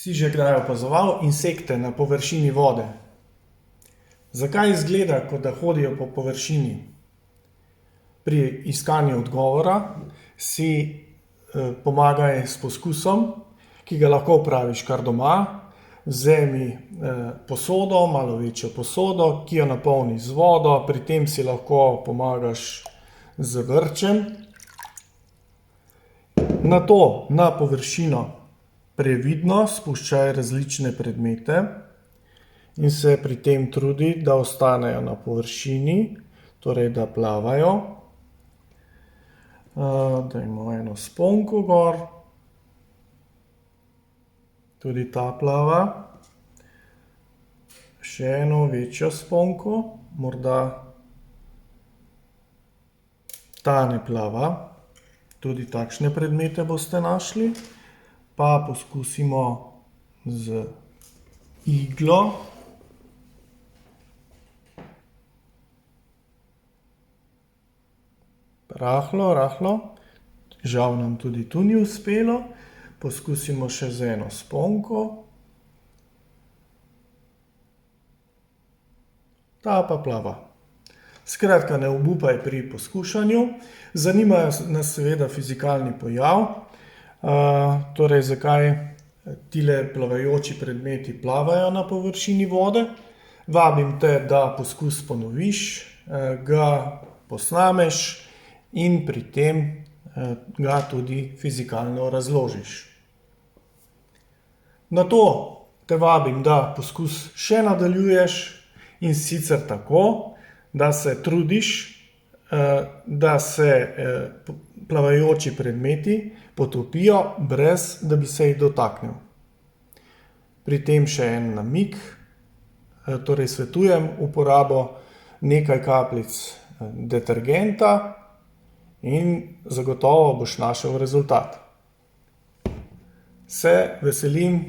Si že kdaj opazoval insekte na površini vode? Zakaj izgleda, kot da hodijo po površini? Pri iskanju odgovora si pomagaj s poskusom, ki ga lahko opraviš kar doma. Vzemi posodo, malo večjo posodo, ki jo napolni z vodo, pri tem si lahko pomagaš z vrčem. Nato na površino previdno spuščaj različne predmete in se pri tem trudi, da ostanejo na površini, torej da plavajo. Dajmo eno sponko gor. Tudi ta plava. Še eno večjo sponko, morda ta ne plava. Tudi takšne predmete boste našli. Pa poskusimo z iglo. Rahlo, rahlo. Žal nam tudi tu ni uspelo. Poskusimo še z eno sponko. Ta pa plava. Skratka, ne obupaj pri poskušanju. Zanima nas seveda fizikalni pojav. Torej, zakaj tile plavajoči predmeti plavajo na površini vode. Vabim te, da poskus ponoviš, ga posnameš in pri tem ga tudi fizikalno razložiš. Nato te vabim, da poskus še nadaljuješ, in sicer tako, da se trudiš, da se plavajoči predmeti potopijo, brez da bi se jih dotaknil. Pri tem še en namig, torej svetujem uporabo nekaj kapljic detergenta in zagotovo boš našel rezultat. Se veselim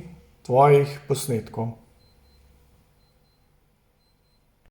tvojih posnetkov.